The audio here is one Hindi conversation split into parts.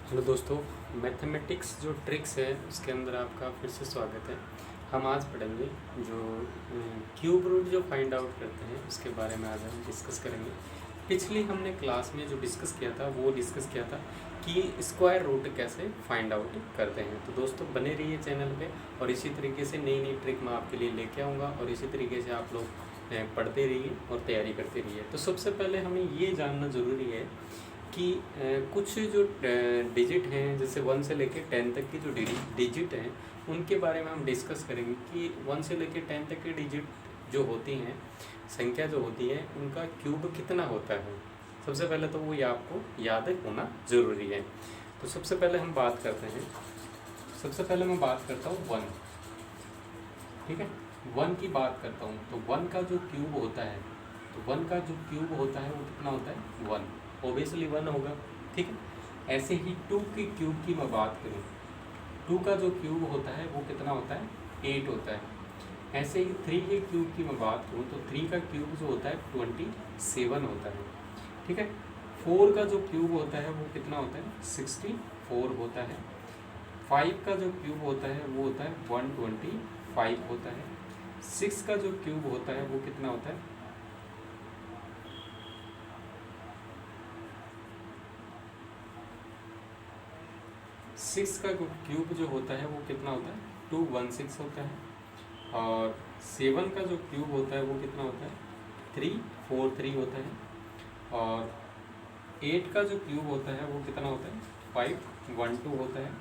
हेलो दोस्तों, मैथमेटिक्स जो ट्रिक्स है उसके अंदर आपका फिर से स्वागत है। हम आज पढ़ेंगे जो क्यूब रूट जो फाइंड आउट करते हैं उसके बारे में आज हम डिस्कस करेंगे। पिछली हमने क्लास में जो डिस्कस किया था वो डिस्कस किया था कि स्क्वायर रूट कैसे फाइंड आउट करते हैं। तो दोस्तों बने रहिए चैनल पे और इसी तरीके से नई नई ट्रिक मैं आपके लिए लेके आऊँगा और इसी तरीके से आप लोग पढ़ते रहिए और तैयारी करते रहिए। तो सबसे पहले हमें ये जानना ज़रूरी है कि कुछ जो डिजिट हैं जैसे 1 से लेकर 10 तक की जो डिजिट हैं उनके बारे में हम डिस्कस करेंगे कि 1 से लेकर 10 तक की डिजिट जो होती हैं, संख्या जो होती है, उनका क्यूब कितना होता है। सबसे पहले तो वो ये आपको याद होना ज़रूरी है। तो सबसे पहले हम बात करते हैं, सबसे पहले मैं बात करता हूँ 1। ठीक है, 1 की बात करता हूँ तो 1 का जो क्यूब होता है, तो 1 का जो क्यूब होता है वो कितना होता है 1, ओबियसली 1 होगा। ठीक है, ऐसे ही 2 की क्यूब की मैं बात करूँ, 2 का जो क्यूब होता है वो कितना होता है 8 होता है। ऐसे ही 3 के क्यूब की मैं बात करूँ तो 3 का क्यूब जो होता है 27 होता है। ठीक है, 4 का जो क्यूब होता है वो कितना होता है 64 होता है। 5 का जो क्यूब होता है वो होता है 125 होता है। 6 का जो क्यूब होता है वो कितना होता है 6 का क्यूब जो होता है वो कितना होता है 216 होता है। और 7 का जो क्यूब होता है वो कितना होता है 343 होता है। और 8 का जो क्यूब होता है वो कितना होता है 512 होता है।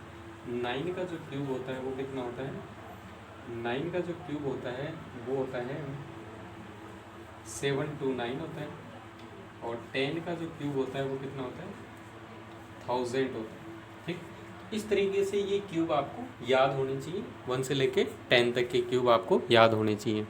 9 का जो क्यूब होता है वो कितना होता है 9 का जो क्यूब होता है वो होता है 729 होता है। और 10 का जो क्यूब होता है वो कितना होता है 1000 होता है। ठीक, इस तरीके से ये क्यूब आपको याद होने चाहिए। 1 से लेके 10 तक के क्यूब आपको याद होने चाहिए।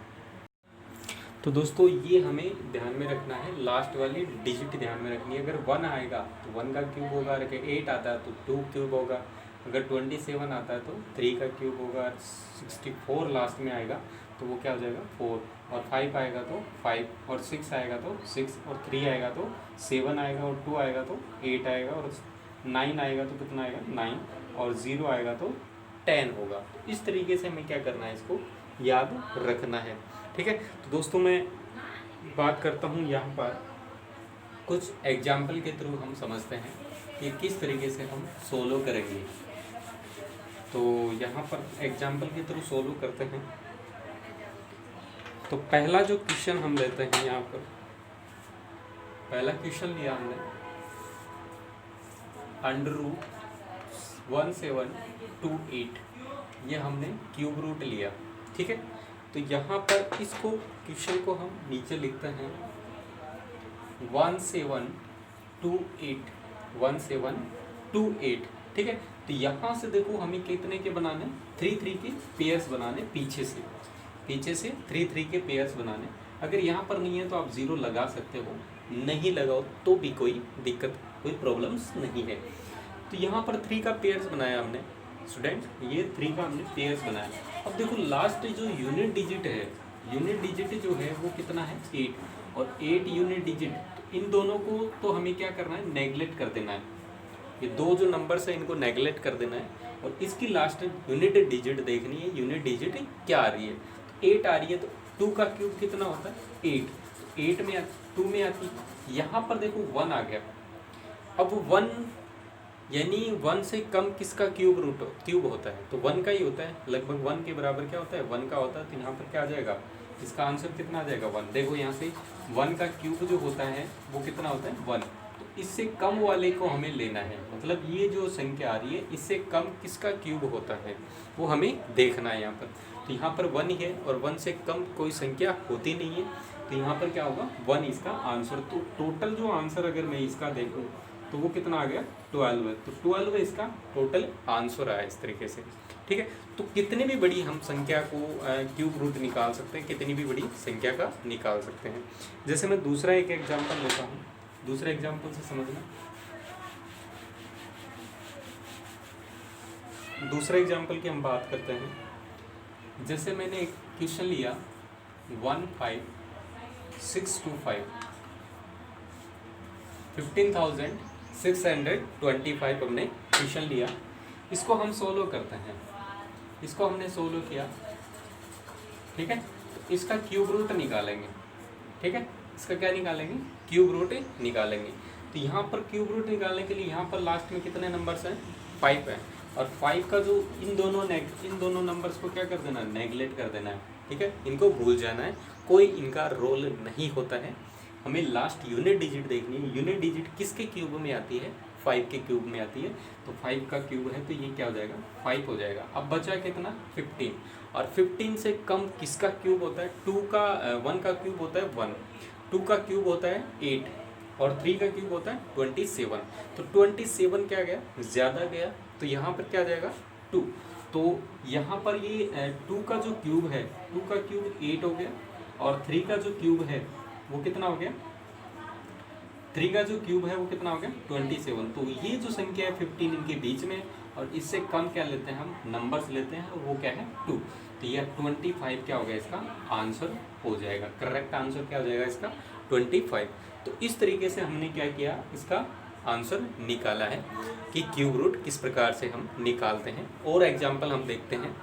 तो दोस्तों ये हमें ध्यान में रखना है, लास्ट वाली डिजिट ध्यान में रखनी है। अगर 1 आएगा तो 1 का क्यूब होगा, अगर 8 आता है तो 2 क्यूब होगा, अगर 27 आता है तो 3 का क्यूब होगा, 64 लास्ट में आएगा तो वो क्या हो जाएगा 4, और 5 आएगा तो 5, और 6 आएगा तो 6, और 3 आएगा तो 7 आएगा, और 2 आएगा तो 8 आएगा, और 9 आएगा तो कितना आएगा 9, और 0 आएगा तो 10 होगा। तो इस तरीके से हमें क्या करना है, इसको याद रखना है। ठीक है, तो दोस्तों मैं बात करता हूँ यहाँ पर कुछ एग्जाम्पल के थ्रू हम समझते हैं कि किस तरीके से हम सोल्व करेंगे। तो यहाँ पर एग्जाम्पल के थ्रू सोल्व करते हैं। तो पहला जो क्वेश्चन हम लेते हैं, यहाँ पर पहला क्वेश्चन लिया हमने √1728, ये हमने क्यूब रूट लिया। ठीक है, तो यहाँ पर इसको क्वेश्चन को हम नीचे लिखते हैं 1728। ठीक है, तो यहाँ से देखो हमें कितने के बनाने, 3 के पेयर्स बनाने, पीछे से 3 के पेयर्स बनाने। अगर यहाँ पर नहीं है तो आप 0 लगा सकते हो, नहीं लगाओ तो भी कोई दिक्कत, कोई प्रॉब्लम्स नहीं है। तो यहाँ पर 3 का पेयर्स बनाया हमने स्टूडेंट, ये 3 का हमने पेयर्स बनाया। अब देखो लास्ट जो यूनिट डिजिट है, यूनिट डिजिट जो है वो कितना है 8, और 8 यूनिट डिजिट, तो इन दोनों को तो हमें क्या करना है, नेगलेक्ट कर देना है। ये दो जो नंबर्स है इनको नेगलेक्ट कर देना है, और इसकी लास्ट यूनिट डिजिट देखनी है, यूनिट डिजिट क्या आ रही है। तो 8 आ रही है, तो 2 का क्यूब कितना होता है 8, तो 8 में 2 में आती है। यहाँ पर देखो 1 आ गया। अब 1 यानी 1 से कम किसका क्यूब होता है, तो 1 का ही होता है, लगभग 1 के बराबर क्या होता है 1 का होता है। तो यहाँ पर क्या आ जाएगा, इसका आंसर कितना आ जाएगा 1। देखो यहाँ से 1 का क्यूब जो होता है वो कितना होता है 1, तो इससे कम वाले को हमें लेना है। मतलब ये जो संख्या आ रही है इससे कम किसका क्यूब होता है वो हमें देखना है यहाँ पर। तो यहाँ पर 1 है और 1 से कम कोई संख्या होती नहीं है, तो यहाँ पर क्या होगा 1 इसका आंसर। तो टोटल जो आंसर अगर मैं इसका देखूँ तो वो कितना आ गया 12 है, तो 12 इसका टोटल आंसर आया इस तरीके से। ठीक है, तो कितनी भी बड़ी हम संख्या को क्यूब रूट निकाल सकते हैं, कितनी भी बड़ी संख्या का निकाल सकते हैं। जैसे मैं दूसरा एक एग्जांपल लेता हूँ, दूसरे एग्जांपल से समझना। दूसरे एग्जांपल की हम बात करते हैं। जैसे मैंने एक क्वेश्चन लिया 15625, 15,625 हमने क्वेश्चन लिया, इसको हम सोल्व करते हैं। इसको हमने सोल्व किया, ठीक है, तो इसका क्यूब रूट निकालेंगे, ठीक है, इसका क्या निकालेंगे, क्यूब रूट निकालेंगे। तो यहाँ पर क्यूब रूट निकालने के लिए यहाँ पर लास्ट में कितने नंबर्स हैं, 5 है, और 5 का जो इन दोनों नंबर्स को क्या कर देना, नेगलेक्ट कर देना है, ठीक है, इनको भूल जाना है, कोई इनका रोल नहीं होता है। हमें लास्ट यूनिट डिजिट देखनी है, यूनिट डिजिट किसके क्यूब में आती है, 5 के क्यूब में आती है, तो 5 का क्यूब है तो ये क्या हो जाएगा, 5 हो जाएगा। अब बचा कितना, 15, और 15 से कम किसका क्यूब होता है, 1 का क्यूब होता है 1, 2 का क्यूब होता है 8, और 3 का क्यूब होता है 27। तो 27 क्या गया, ज़्यादा गया, तो यहाँ पर क्या आ जाएगा, 2। तो यहाँ पर ये 2 का जो क्यूब है, 2 का क्यूब 8 हो गया, और 3 का जो क्यूब है वो कितना हो गया, 3 का जो क्यूब है वो कितना हो गया, 27। तो ये जो संख्या है 15 इनके बीच में, और इससे कम क्या लेते हैं हम, नंबर्स लेते हैं, वो क्या है, 2। तो यह 25 क्या हो गया, इसका आंसर हो जाएगा, करेक्ट आंसर क्या हो जाएगा इसका, 25। तो इस तरीके से हमने क्या किया, इसका आंसर निकाला है कि क्यूब रूट किस प्रकार से हम निकालते हैं। और एग्जाम्पल हम देखते हैं।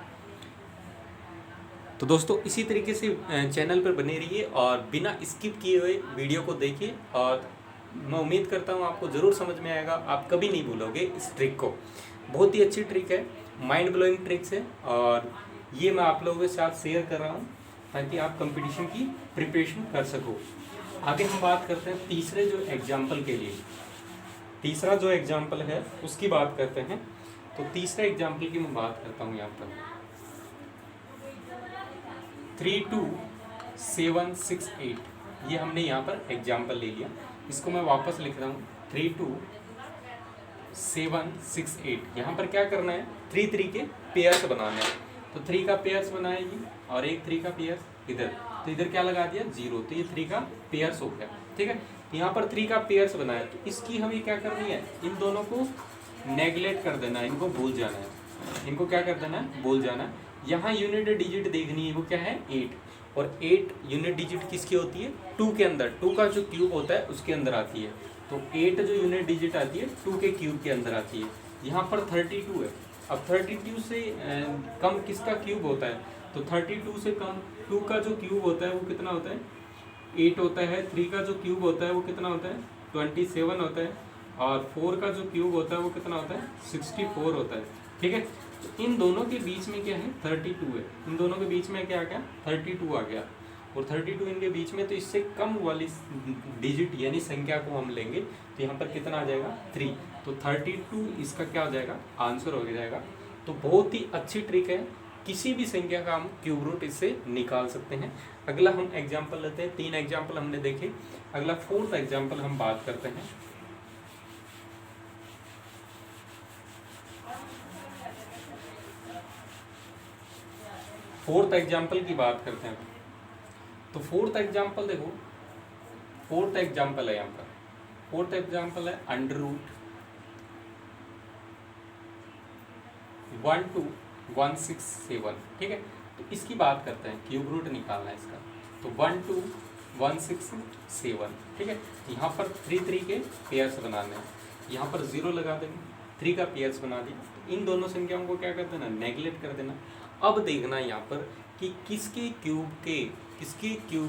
तो दोस्तों इसी तरीके से चैनल पर बने रहिए और बिना स्किप किए हुए वीडियो को देखिए, और मैं उम्मीद करता हूँ आपको ज़रूर समझ में आएगा, आप कभी नहीं भूलोगे इस ट्रिक को। बहुत ही अच्छी ट्रिक है, माइंड ब्लोइंग ट्रिक्स है, और ये मैं आप लोगों के साथ शेयर कर रहा हूँ ताकि आप कंपटीशन की प्रिपरेशन कर सको। आगे हम बात करते हैं तीसरे जो एग्जाम्पल के लिए, तीसरा जो एग्जाम्पल है उसकी बात करते हैं। तो तीसरे एग्जाम्पल की मैं बात करता हूँ यहाँ पर 32768, ये हमने यहाँ पर एग्जाम्पल ले लिया, इसको मैं वापस लिख रहा हूँ 32768। यहाँ पर क्या करना है, 3 के पेयर्स बनाने हैं, तो 3 का पेयर्स बनाएगी और एक 3 का पेयर्स इधर, तो इधर क्या लगा दिया 0, तो ये 3 का पेयर्स हो गया, ठीक है। यहाँ पर 3 का पेयर्स बनाया, तो इसकी हमें क्या करनी है, इन दोनों को नेगलेक्ट कर देना है, इनको भूल जाना है, इनको क्या कर देना है, भूल जाना है। यहाँ यूनिट डिजिट देखनी है, वो क्या है 8, और 8 यूनिट डिजिट किसकी होती है, 2 के अंदर, 2 का जो क्यूब होता है उसके अंदर आती है, तो 8 जो यूनिट डिजिट आती है 2 के क्यूब के अंदर आती है। यहाँ पर 32 है, अब 32 से कम किसका क्यूब होता है, तो 32 से कम 2 का जो क्यूब होता है वो कितना होता है, 8 होता है, 3 का जो क्यूब होता है वो कितना होता है, 27 होता है, और 4 का जो क्यूब होता है वो कितना होता है, 64 होता है, ठीक है। तो इन दोनों के बीच में क्या है, 32 है, इन दोनों के बीच में क्या आ गया, 32 आ गया, और 32 इनके बीच में, तो इससे कम वाली डिजिट यानी संख्या को हम लेंगे, तो यहाँ पर कितना आ जाएगा, 3, तो 32 इसका क्या हो जाएगा, आंसर हो जाएगा। तो बहुत ही अच्छी ट्रिक है, किसी भी संख्या का हम क्यूब रूट इससे निकाल सकते हैं। अगला हम एग्जाम्पल लेते हैं, 3 एग्जाम्पल हमने देखे, अगला 4th एग्जाम्पल हम बात करते हैं। फोर्थ एग्जाम्पल की बात करते हैं, तो 4th एग्जाम्पल देखो, 4th एग्जाम्पल है यहाँ पर, 4th एग्जाम्पल है √12167, ठीक है। तो इसकी बात करते हैं, क्यूब रूट निकालना है इसका, तो 12167, ठीक है। यहाँ पर 3 के पेयर्स बनाने हैं, यहाँ पर 0 लगा देंगे, 3 का पेयर्स बना दिया, इन दोनों संख्याओं को क्या कर देना, नेगलेक्ट कर देना। अब देखना यहाँ पर कि किसके क्यूब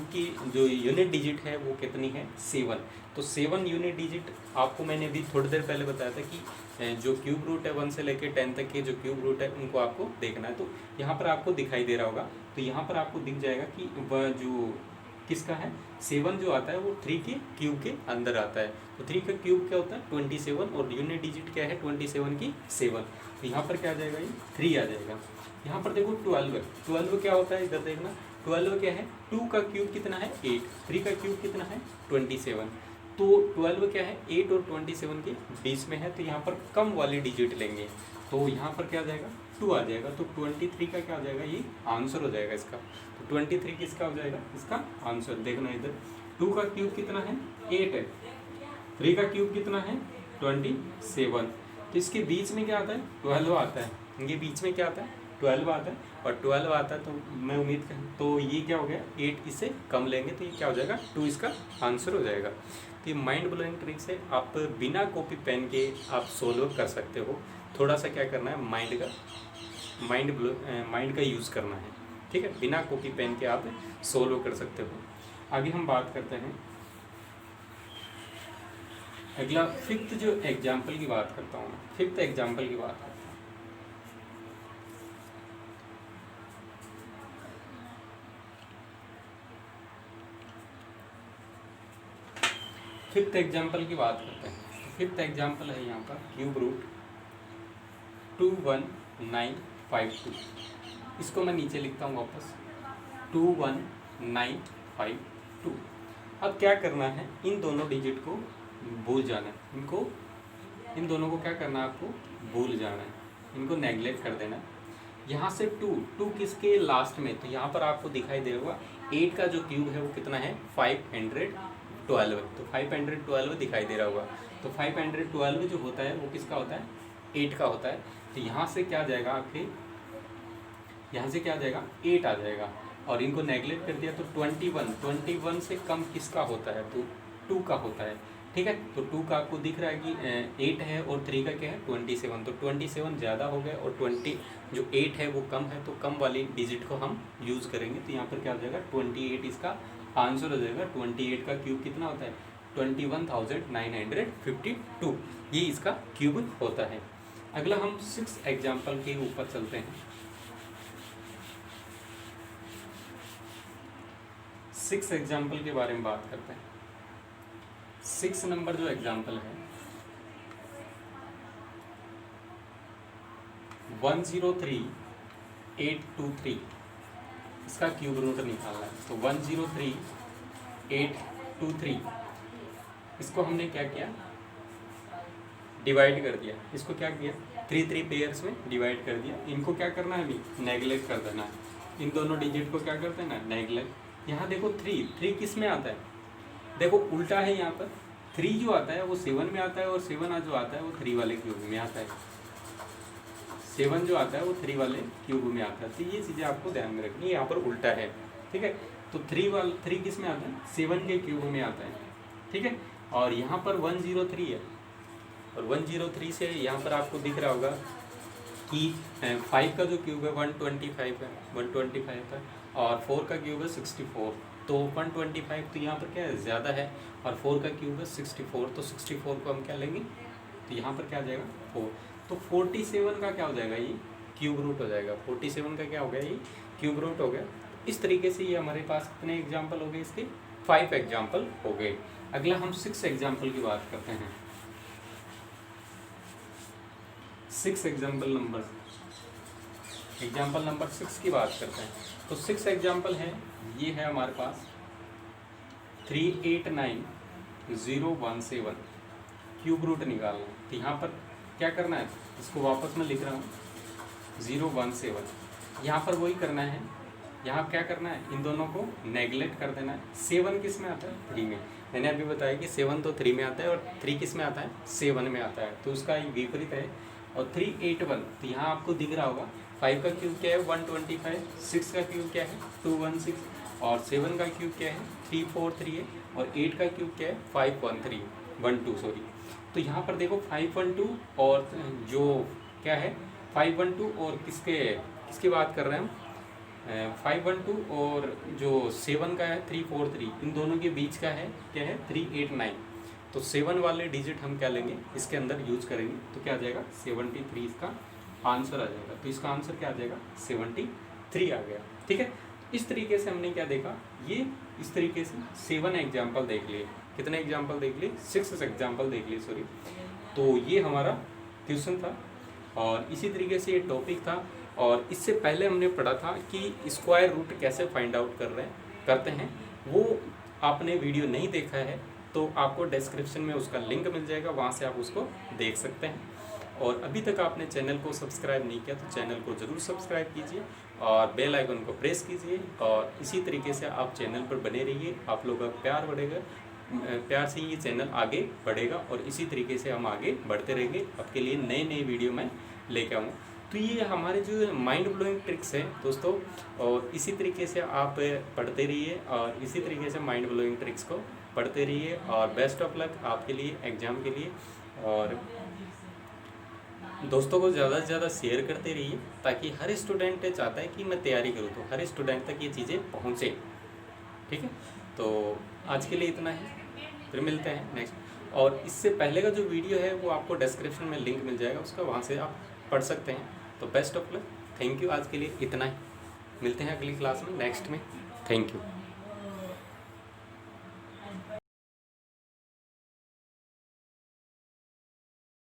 की जो यूनिट डिजिट है वो कितनी है, 7। तो 7 यूनिट डिजिट आपको मैंने अभी थोड़ी देर पहले बताया था कि जो क्यूब रूट है 1 से लेकर 10 तक के जो क्यूब रूट है उनको आपको देखना है। तो यहाँ पर आपको दिखाई दे रहा होगा, तो यहाँ पर आपको दिख जाएगा कि वह जो किसका है, 7 जो आता है वो 3 के क्यूब के अंदर आता है। तो 3 का क्यूब क्या होता है, 27, और यूनिट डिजिट क्या है, 27 की 7, तो यहाँ पर क्या आ जाएगा, ये 3 आ जाएगा। यहाँ पर देखो 12 है, 12 क्या होता है, इधर देखना, 12 क्या है, 2 का क्यूब कितना है 8, 3 का क्यूब कितना है 27, तो 12 क्या है 8 और 27 के बीच में है, तो यहाँ पर कम वाली डिजिट लेंगे, तो यहाँ पर क्या आ जाएगा 2 आ जाएगा, तो 23 का क्या आ जाएगा, ये आंसर हो जाएगा इसका। तो 23 किसका हो जाएगा, इसका आंसर। देखना इधर 2 का क्यूब कितना है 8 है, 3 का क्यूब कितना है 27, तो इसके बीच में क्या आता है 12 आता है, इनके बीच में क्या आता है 12 आता है, और 12 आता है तो मैं उम्मीद कर, तो ये क्या हो गया 8 इससे कम लेंगे तो ये क्या हो जाएगा 2 इसका आंसर हो जाएगा। तो ये माइंड ब्लोइंग ट्रिक से आप बिना कॉपी पेन के आप सोल्व कर सकते हो। थोड़ा सा क्या करना है, माइंड का यूज़ करना है, ठीक है। बिना कॉपी पेन के आप सोल्व कर सकते हो। आगे हम बात करते हैं, अगला फिफ्थ जो एग्जाम्पल की बात करता हूँ, फिफ्थ एग्जाम्पल की बात करता हूँ। फिफ्थ एग्जाम्पल की बात करते हैं। फिफ्थ एग्जाम्पल है यहाँ पर क्यूब रूट 21952। इसको मैं नीचे लिखता हूँ वापस 21952। अब क्या करना है, इन दोनों डिजिट को भूल जाना है, इन दोनों को क्या करना है, आपको भूल जाना है, इनको नेगलेक्ट कर देना है। यहाँ से 2 किसके लास्ट में, तो यहाँ पर आपको दिखाई दे रहा होगा 8 का जो क्यूब है वो कितना है 512, तो 512 दिखाई दे रहा होगा। तो 512 जो होता है वो किसका होता है, 8 का होता है। तो यहाँ से क्या जाएगा आपके, यहाँ से क्या जाएगा 8 आ जाएगा, और इनको नेगलेक्ट कर दिया तो 21 से कम किसका होता है, तो 2 का होता है, ठीक है। तो 2 का आपको दिख रहा है कि 8 है और 3 का क्या है 27, तो 27 ज़्यादा हो गया और 20 जो 8 है वो कम है, तो कम वाली डिजिट को हम यूज़ करेंगे। तो यहाँ पर क्या हो जाएगा 28 इसका आंसर हो जाएगा। 28 का क्यूब कितना होता है 21,952, ये इसका क्यूब होता है। अगला हम 6 एग्जाम्पल के ऊपर चलते हैं। 6 एग्जाम्पल के बारे में बात करते हैं। 6 नंबर जो एग्जाम्पल है 103823, इसका क्यूब रूट निकालना है। तो 103823 इसको हमने क्या किया, डिवाइड कर दिया। इसको क्या किया 3 पेयर्स में डिवाइड कर दिया। इनको क्या करना है, अभी नेगलेक्ट कर देना है। इन दोनों डिजिट को क्या कर देना है, नेगलेक्ट। यहाँ देखो 3 किस में आता है, देखो उल्टा है। यहाँ पर 3 जो आता है वो 7 में आता है, और 7 जो आता है वो 3 वाले क्यूब में आता है। 7 जो आता है वो 3 वाले क्यूब में आता है। तो ये चीज़ें आपको ध्यान में रखनी है, यहाँ पर उल्टा है, ठीक है। तो 3 किस में आता है, 7 के क्यूब में आता है, ठीक है। और यहाँ पर 103 है, और 103 से यहाँ पर आपको दिख रहा होगा कि 5 का जो क्यूब है 125 है, 125 है, और 4 का क्यूब है 64। तो 125 तो यहाँ पर क्या है ज़्यादा है, और 4 का क्यूब है 64, तो 64 को हम क्या लेंगे, तो यहाँ पर क्या आ जाएगा 4। तो 47 का क्या हो जाएगा, ये क्यूब रूट हो जाएगा। 47 का क्या हो गया, ये क्यूब रूट हो गया। इस तरीके से ये हमारे पास कितने एग्जाम्पल हो गए, इसके 5 एग्जाम्पल हो गए। अगला हम 6 एग्जाम्पल की बात करते हैं। 6 एग्जाम्पल नंबर 6 की बात करते हैं। तो 6 एग्जाम्पल है, ये है हमारे पास 389017 क्यूब रूट निकालना है। तो यहाँ पर क्या करना है, इसको वापस मैं लिख रहा हूँ 017। यहाँ पर वही करना है, यहाँ क्या करना है, इन दोनों को नेगलेक्ट कर देना है। 7 किस में आता है, 3 में। मैंने अभी बताया कि 7 तो 3 में आता है, और 3 किस में आता है, 7 में आता है। तो उसका विपरीत है। और 381, तो यहाँ आपको दिख रहा होगा 5 का क्यूब क्या है 125, 6 का क्यूब क्या है 216, और 7 का क्यूब क्या है 343 है, और 8 का क्यूब क्या है 512 तो यहाँ पर देखो 512 और जो क्या है 512 और किसके बात कर रहे हैं हम, 512 और जो 7 का है 343, इन दोनों के बीच का है क्या है 389। तो 7 वाले डिजिट हम क्या लेंगे, इसके अंदर यूज करेंगे, तो क्या आ जाएगा 73 इसका आंसर आ जाएगा। तो इसका आंसर क्या आ जाएगा 73 आ गया, ठीक है। इस तरीके से हमने क्या देखा, ये इस तरीके से 7 एग्जाम्पल देख लिए। कितने एग्जाम्पल देख लिए, 6 एग्जाम्पल देख लिए, सॉरी। तो ये हमारा क्वेश्चन था, और इसी तरीके से ये टॉपिक था। और इससे पहले हमने पढ़ा था कि स्क्वायर रूट कैसे फाइंड आउट करते हैं। वो आपने वीडियो नहीं देखा है तो आपको डिस्क्रिप्शन में उसका लिंक मिल जाएगा, वहाँ से आप उसको देख सकते हैं। और अभी तक आपने चैनल को सब्सक्राइब नहीं किया तो चैनल को ज़रूर सब्सक्राइब कीजिए और बेल आइकन को प्रेस कीजिए, और इसी तरीके से आप चैनल पर बने रहिए। आप लोगों का प्यार बढ़ेगा, प्यार से ये चैनल आगे बढ़ेगा, और इसी तरीके से हम आगे बढ़ते रहेंगे। आपके लिए नए वीडियो मैं लेके आऊँगा। तो ये हमारे जो माइंड ब्लोइंग ट्रिक्स है दोस्तों, और इसी तरीके से आप पढ़ते रहिए और इसी तरीके से माइंड ब्लोइंग ट्रिक्स को पढ़ते रहिए। और बेस्ट ऑफ लक आपके लिए एग्ज़ाम के लिए। और दोस्तों को ज़्यादा से ज़्यादा शेयर करते रहिए, ताकि हर स्टूडेंट चाहता है कि मैं तैयारी करूँ, तो हर स्टूडेंट तक ये चीज़ें पहुँचे। ठीक है, तो आज के लिए इतना है, फिर मिलते हैं नेक्स्ट। और इससे पहले का जो वीडियो है वो आपको डिस्क्रिप्शन में लिंक मिल जाएगा उसका, वहाँ से आप पढ़ सकते हैं। तो best of luck, thank you, आज के लिए इतना ही। मिलते हैं अगली क्लास में नेक्स्ट में। Thank you.